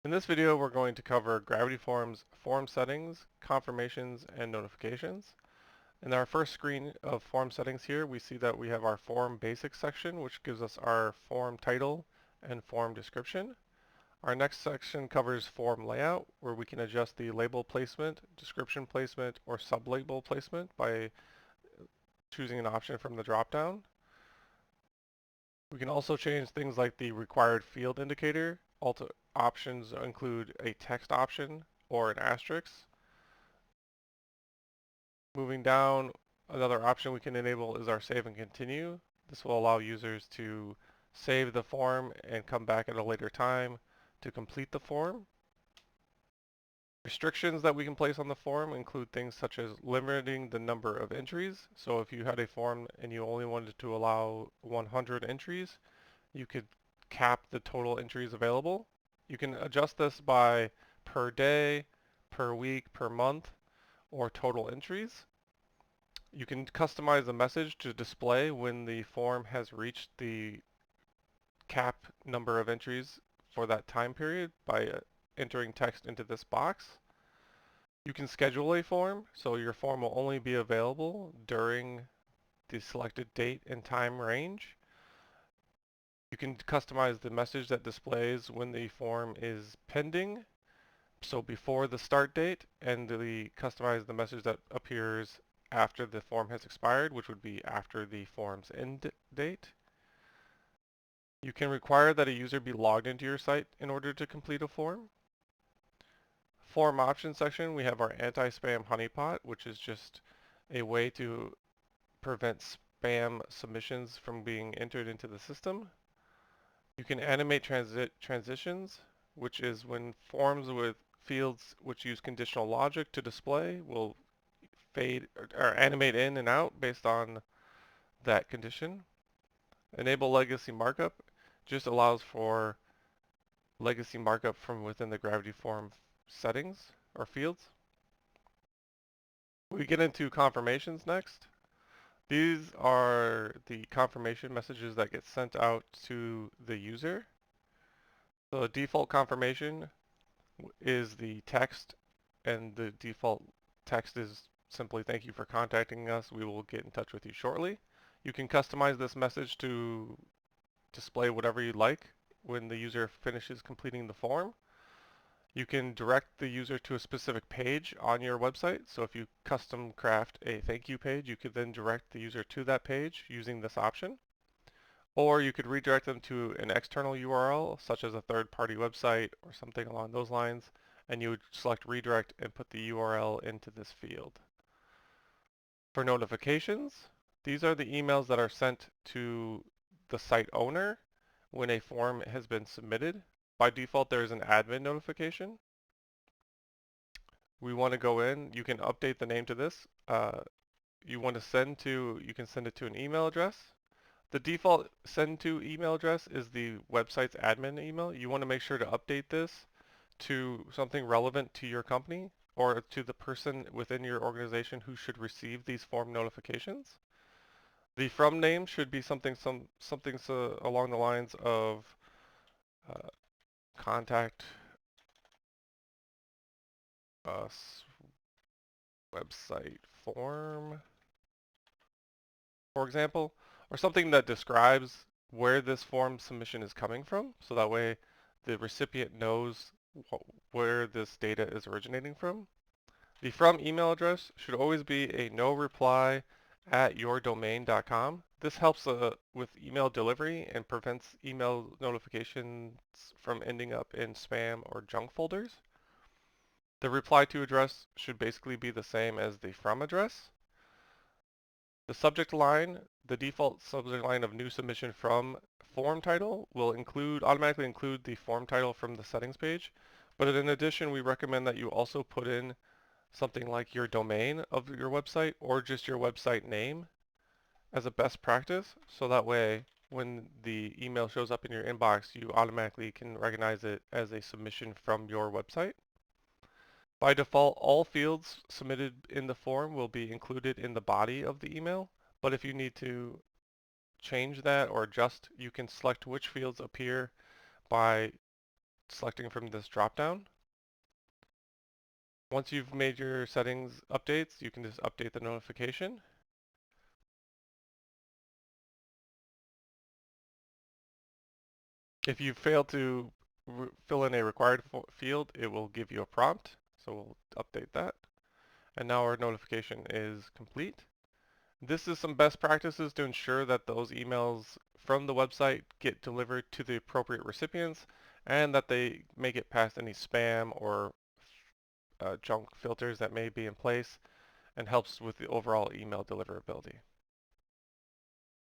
In this video, we're going to cover Gravity Form's form settings, confirmations, and notifications. In our first screen of form settings here, we see that we have our form basics section, which gives us our form title and form description. Our next section covers form layout, where we can adjust the label placement, description placement, or sublabel placement by choosing an option from the dropdown. We can also change things like the required field indicator. Options include a text option or an asterisk. Moving down, another option we can enable is our save and continue. This will allow users to save the form and come back at a later time to complete the form. Restrictions that we can place on the form include things such as limiting the number of entries. So if you had a form and you only wanted to allow 100 entries, you could cap the total entries available. You can adjust this by per day, per week, per month, or total entries. You can customize the message to display when the form has reached the cap number of entries for that time period by entering text into this box. You can schedule a form, so your form will only be available during the selected date and time range. You can customize the message that displays when the form is pending, so before the start date, and customize the message that appears after the form has expired, which would be after the form's end date. You can require that a user be logged into your site in order to complete a form. Form options section, we have our anti-spam honeypot, which is just a way to prevent spam submissions from being entered into the system. You can animate transitions, which is when forms with fields which use conditional logic to display will fade or animate in and out based on that condition. Enable legacy markup just allows for legacy markup from within the Gravity Form settings or fields. We get into confirmations next. These are the confirmation messages that get sent out to the user. So the default confirmation is the text, and the default text is simply "Thank you for contacting us. We will get in touch with you shortly." You can customize this message to display whatever you'd like when the user finishes completing the form. You can direct the user to a specific page on your website. So if you custom craft a thank you page, you could then direct the user to that page using this option. Or you could redirect them to an external URL, such as a third-party website or something along those lines, and you would select redirect and put the URL into this field. For notifications, these are the emails that are sent to the site owner when a form has been submitted. By default, there is an admin notification. We want to go in, you can update the name to this. You can send it to an email address. The default send to email address is the website's admin email. You want to make sure to update this to something relevant to your company or to the person within your organization who should receive these form notifications. The from name should be something along the lines of uh, contact us website form, for example, or something that describes where this form submission is coming from, so that way the recipient knows where this data is originating from. The from email address should always be a no reply at yourdomain.com. This helps with email delivery and prevents email notifications from ending up in spam or junk folders. The reply to address should basically be the same as the from address. The subject line, the default subject line of new submission from form title will automatically include the form title from the settings page. But in addition, we recommend that you also put in something like your domain of your website or just your website name as a best practice. So that way, when the email shows up in your inbox, you automatically can recognize it as a submission from your website. By default, all fields submitted in the form will be included in the body of the email, but if you need to change that or adjust, you can select which fields appear by selecting from this dropdown. Once you've made your settings updates, you can just update the notification. If you fail to fill in a required field, it will give you a prompt. So we'll update that. And now our notification is complete. This is some best practices to ensure that those emails from the website get delivered to the appropriate recipients and that they make it past any spam or junk filters that may be in place, and helps with the overall email deliverability.